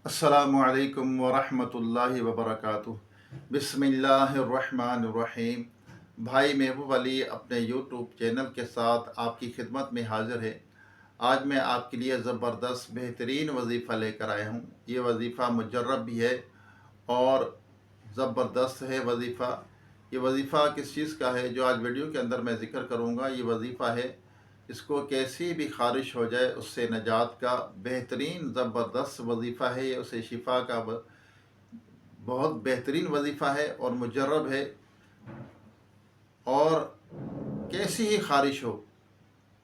अस्सलामुअलैकुम वरहमतुल्लाहि वबरकातुह। बिस्मिल्लाहिर्रहमानिर्रहीम। भाई महबूब अली अपने यूट्यूब चैनल के साथ आपकी खिदमत में हाज़िर है। आज मैं आपके लिए ज़बरदस्त बेहतरीन वजीफ़ा लेकर आया हूँ। ये वजीफ़ा मुजर्रब भी है और ज़बरदस्त है वजीफ़ा। ये वजीफ़ा किस चीज़ का है जो आज वीडियो के अंदर मैं ज़िक्र करूँगा। ये वजीफ़ा है, इसको कैसी भी ख़ारिश हो जाए उससे नजात का बेहतरीन ज़बरदस्त वजीफ़ा है। ये उसे शिफा का बहुत बेहतरीन वजीफ़ा है और मुजर्रब है। और कैसी ही ख़ारिश हो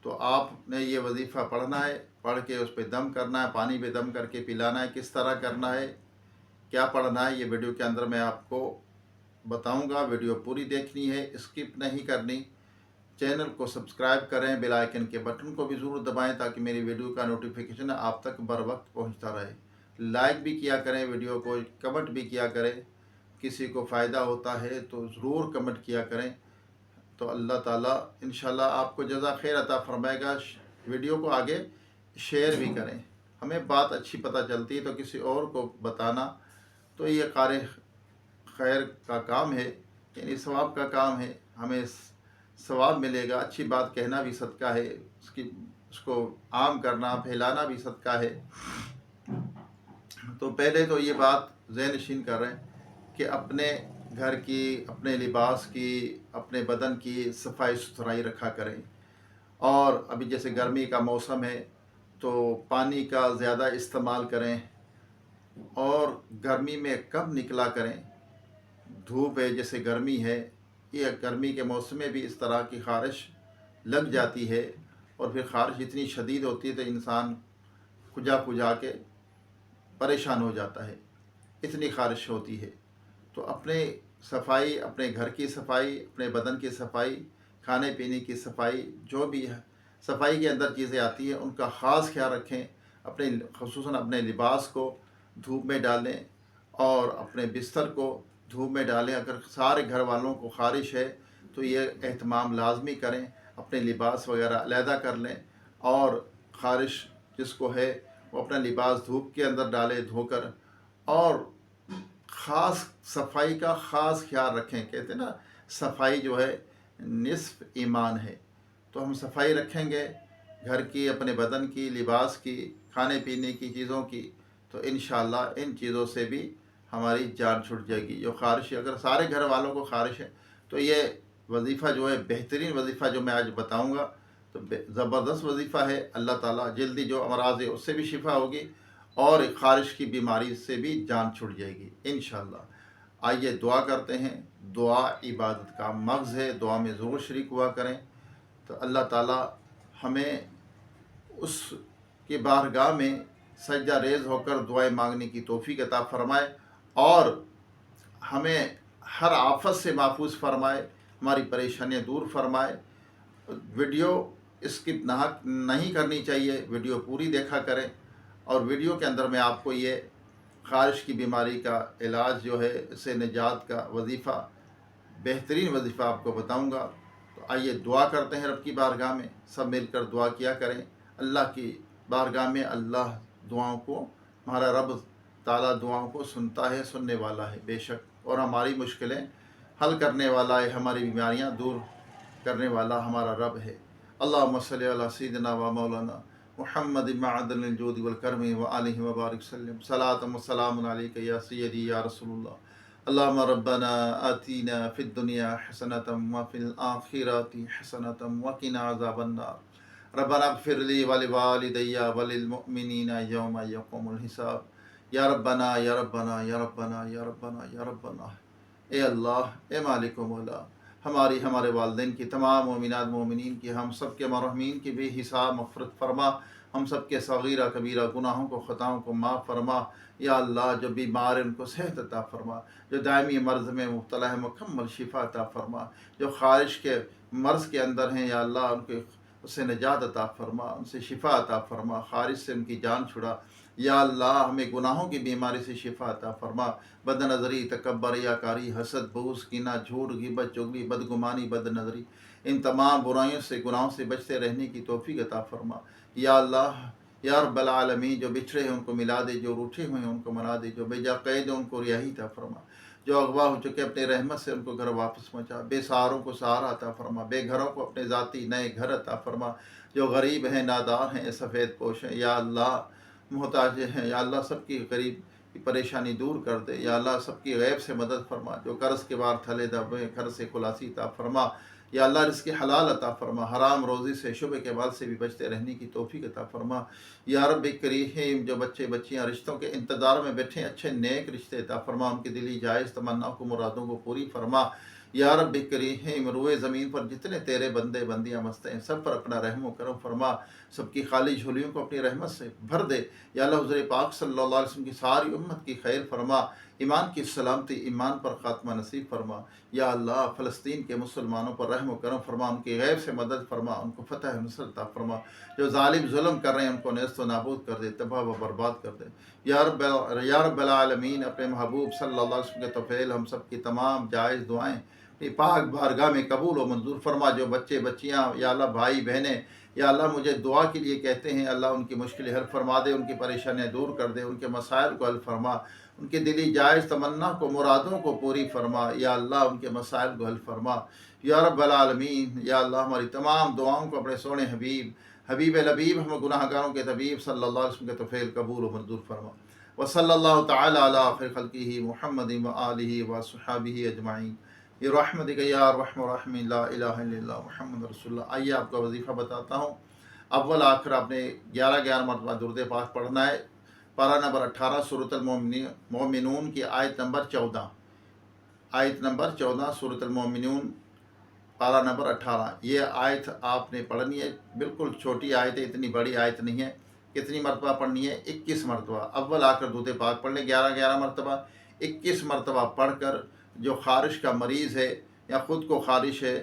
तो आपने ये वजीफ़ा पढ़ना है, पढ़ के उस पर दम करना है, पानी पे दम करके पिलाना है। किस तरह करना है, क्या पढ़ना है, ये वीडियो के अंदर मैं आपको बताऊंगा। वीडियो पूरी देखनी है, स्किप नहीं करनी। चैनल को सब्सक्राइब करें, बेल आइकन के बटन को भी ज़रूर दबाएं ताकि मेरी वीडियो का नोटिफिकेशन आप तक बर वक्त पहुँचता रहे। लाइक भी किया करें वीडियो को, कमेंट भी किया करें। किसी को फ़ायदा होता है तो ज़रूर कमेंट किया करें, तो अल्लाह ताला इंशाल्लाह आपको जज़ा खैर अता फरमाएगा। वीडियो को आगे शेयर भी करें। हमें बात अच्छी पता चलती है तो किसी और को बताना, तो ये कार खैर का काम है, यानी सवाब का काम है। हमें सवाब मिलेगा। अच्छी बात कहना भी सदका है, उसको आम करना फैलाना भी सदका है। तो पहले तो ये बात ज़हन नशीन कर रहे हैं कि अपने घर की, अपने लिबास की, अपने बदन की सफाई सुथराई रखा करें। और अभी जैसे गर्मी का मौसम है तो पानी का ज़्यादा इस्तेमाल करें। और गर्मी में कब निकला करें, धूप है, जैसे गर्मी है, ये गर्मी के मौसम में भी इस तरह की ख़ारिश लग जाती है। और फिर ख़ारिश इतनी शदीद होती है तो इंसान खुजा खुजा के परेशान हो जाता है, इतनी ख़ारिश होती है। तो अपने सफाई, अपने घर की सफाई, अपने बदन की सफाई, खाने पीने की सफाई, जो भी है सफाई के अंदर चीज़ें आती हैं उनका ख़ास ख्याल रखें। अपने ख़ुसूसन अपने लिबास को धूप में डालें और अपने बिस्तर को धूप में डालें। अगर सारे घर वालों को ख़ारिश है तो ये एहतमाम लाजमी करें, अपने लिबास वगैरह अलहदा कर लें। और ख़ारिश जिसको है वो अपना लिबास धूप के अंदर डाले धोकर। और ख़ास सफाई का ख़ास ख्याल रखें। कहते हैं ना, सफाई जो है निस्फ ईमान है। तो हम सफाई रखेंगे घर की, अपने बदन की, लिबास की, खाने पीने की चीज़ों की, तो इंशाअल्लाह इन चीज़ों से भी हमारी जान छूट जाएगी। जो ख़ारिश, अगर सारे घर वालों को ख़ारिश है तो ये वजीफ़ा जो है, बेहतरीन वजीफ़ा जो मैं आज बताऊँगा, तो ज़बरदस्त वजीफ़ा है। अल्लाह ताला जल्दी जो अमराज़ है उससे भी शिफा होगी और ख़ारिश की बीमारी से भी जान छूट जाएगी इंशाअल्लाह। आइए दुआ करते हैं। दुआ इबादत का मग़ज़ है, दुआ में ज़रूर शरीक हुआ करें। तो अल्लाह ताला हमें उसकी बारगाह में सजदा रेज़ होकर दुआएं मांगने की तौफीक अता फ़रमाए और हमें हर आफत से महफूज फ़रमाए, हमारी परेशानियाँ दूर फ़रमाए। वीडियो स्किप नहीं करनी चाहिए, वीडियो पूरी देखा करें। और वीडियो के अंदर मैं आपको ये ख़ारिश की बीमारी का इलाज जो है, इससे निजात का वजीफ़ा, बेहतरीन वजीफ़ा आपको बताऊंगा। तो आइए दुआ करते हैं रब की बारगाह में, सब मिलकर दुआ किया करें अल्लाह की बारगाह में। अल्लाह दुआओं को, हमारा रब ताला दुआओं को सुनता है, सुनने वाला है बेशक, और हमारी मुश्किलें हल करने वाला है, हमारी बीमारियां दूर करने वाला हमारा रब है। अल्लाहुम्मा सल्ली अला सय्यिदिना व मौलाना मुहम्मद मअदनिल जूदि वल करमी व आलिहि व बारिक सल्लम सलातम व सलामुन अलैका या सय्यदी या रसूलुल्लाह। अल्लाहुम्मा रब्बना आतीना फिद दुनिया हसनतम व फिल आखिरति हसनतम व किना अज़ाबन नार। रब्बना इग़फिर ली व लिवालिदैया व लिल मुअमिनीना यौमा यक़ूमुल हिसाब। या रब्बना या रब्बना या रब्बना या रब्बना या रब्बना। ए अल्लाह, ए मालिक व मौला, हमारी, हमारे वालिदैन की, तमाम मोमिनात मोमिनीन की, हम सब के मरहमीन की भी हिसाब मग़फ़िरत फ़रमा। हम सब के सग़ीरा कबीरा गुनाहों को, ख़ताओं को माफ़ फ़रमा। या अल्लाह, जो बीमार हैं उनको सेहत अता फ़रमा, जो दायमी मर्ज़ में मुब्तला है मुकम्मल शिफा अता फ़रमा, जो ख़ारिश के मर्ज़ के अंदर हैं या अल्लाह उनके उससे निजात अता फ़रमा, उनसे शिफा अता फ़रमा, ख़ारिश से उनकी जान छुड़ा। या अल्लाह, हमें गुनाहों की बीमारी से शिफा अता फ़रमा। बदनज़री, तकब्बर, रियाकारी, हसद, बग़्ज़, कीना, झूठ, ग़ीबत, चुगली, बदगुमानी, बदनज़री, इन तमाम बुराइयों से, गुनाहों से बचते रहने की तौफ़ीक़ अता फ़रमा। या अल्लाह, या रब्बल आलमीन जो बिछड़े हैं उनको मिला दे, जो रूठे हुए हैं उनको मना दे, जो बेजा कैद हैं उनको रिहाई अता फरमा, जो अगवा हो चुके अपने रहमत से उनको घर वापस पहुँचा, बेसहारों को सहारा अता फरमा, बेघरों को अपने ज़ाती नए घर अता फरमा, जो गरीब हैं, नादार हैं, सफ़ेद पोश हैं, या अल्लाह मोहताज हैं, या अल्लाह सबकी गरीब की परेशानी दूर कर दे, या अल्लाह सबकी गैब से मदद फरमा, जो कर्ज़ के बार थले दबे कर्ज़ से खुलासी अता फरमा, या अल्लाह रिज़्क़ हलाल अता फरमा, हराम रोज़ी से शुबे के माल से भी बचते रहने की तौफीक अता फरमा। या रब्बी करीम जो बच्चे बच्चियाँ रिश्तों के इंतज़ार में बैठे अच्छे नेक रिश्ते अता फरमा, उनकी दिली जायज़ तमन्नाओं को मुरादों को पूरी फरमा। या रब्बी करीम रुए ज़मीन पर जितने तेरे बंदे बंदियाँ मस्ते हैं सब पर अपना रहम व करम फरमा, सबकी खाली झोलियों को अपनी रहमत से भर दे। या अल्लाह हुज़ूर पाक सल्लल्लाहु अलैहि वसल्लम की सारी उम्मत की खैर फरमा, ईमान की सलामती, ईमान पर ख़ात्मा नसीब फरमा। या अल्लाह फ़लस्तीन के मुसलमानों पर रहम व करम फरमा, उनकी गैब से मदद फरमा, उनको फ़तह नुसरत अता फरमा, जो ज़ालिम जुल्म कर रहे हैं उनको नेस्त व नाबूद कर दे, तबाह व बर्बाद कर दे। या रब्बल आलमीन अपने महबूब सल्लल्लाहु अलैहि वसल्लम के तौफ़ील हम सब की तमाम जायज़ दुआएँ अपनी पाक बारगाह में कबूल व मंजूर फरमा। जो बच्चे बच्चियाँ या अल्लाह भाई बहनें या अल्लाह मुझे दुआ के लिए कहते हैं, अल्लाह उनकी मुश्किलें हल फरमा दे, उनकी परेशानियाँ दूर कर दे, उनके मसाइल को हल फरमा, उनके दिली जायज़ तमन्ना को मुरादों को पूरी फरमा। या अल्लाह उनके मसाइल को हल फरमा। या रब्बल आलमीन या अल्लाह हमारी तमाम दुआओं को अपने सोने हबीब हबीब लबीब हम गुनाहगारों के तबीब सल्लल्लाहु अलैहि वसल्लम के तौफ़ील कबूल व मंजूर फरमा। व सल्लल्लाहु तआला अला खैर खल्क़िही मुहम्मदिन व आलिहि व अस्हाबिही अजमाइन बिरहमतिक या अरहमर राहिमीन ला इलाहा इल्लल्लाह मुहम्मद रसूलुल्लाह। आइए आपका वजीफ़ा बताता हूँ। अव्वल आखिर आपने 11 मरतबा दुरूद पाक पढ़ना है। पारा नंबर 18 सूरतुल मोमिनून की आयत नंबर 14, आयत नंबर 14 सूरतुल मोमिनून पारा नंबर 18। ये आयत आपने पढ़नी है, बिल्कुल छोटी आयत है, इतनी बड़ी आयत नहीं है। कितनी मरतबा पढ़नी है? 21 मरतबा। अव्वल आखिर दुरूद पाक पढ़ लें 11 मरतबा। 21 मरतबा पढ़ कर जो ख़ारिश का मरीज़ है या ख़ुद को ख़ारिश है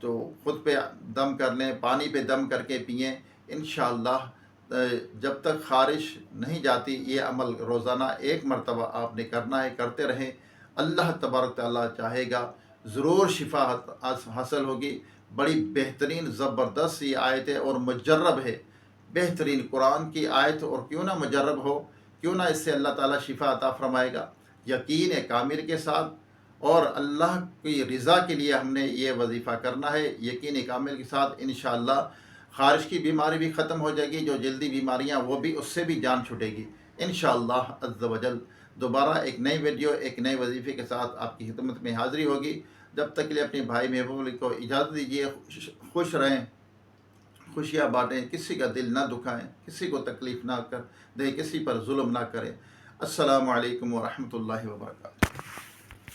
तो ख़ुद पे दम कर लें, पानी पे दम करके पिएँ। इंशाअल्लाह जब तक ख़ारिश नहीं जाती ये अमल रोज़ाना 1 मरतबा आपने करना है, करते रहें। अल्लाह तबारक तआला चाहेगा ज़रूर शिफा हासिल होगी। बड़ी बेहतरीन ज़बरदस्त ये आयत है और मुजर्रब है, बेहतरीन कुरान की आयत, और क्यों ना मुजर्रब हो, क्यों ना इससे अल्लाह ताला शिफा अता फ़रमाएगा। यकीन है कामिल के साथ, और अल्लाह की रज़ा के लिए हमने ये वजीफ़ा करना है यकीन कामिल के साथ। इंशाअल्लाह ख़ारिश की बीमारी भी ख़त्म हो जाएगी, जो जल्दी बीमारियां वो भी, उससे भी जान छूटेगी इंशाअल्लाह अज़्ज़ व जल। दोबारा एक नई वीडियो एक नए वजीफ़े के साथ आपकी खिदमत में हाज़िरी होगी। जब तक के लिए अपने भाई महबूब को इजाज़त दीजिए। खुश रहें, खुशियाँ बाँटें, किसी का दिल ना दुखाएँ, किसी को तकलीफ़ ना कर दें, किसी पर जुल्म ना करें। अस्सलामु अलैकुम व रहमतुल्लाहि व बरकातुहू।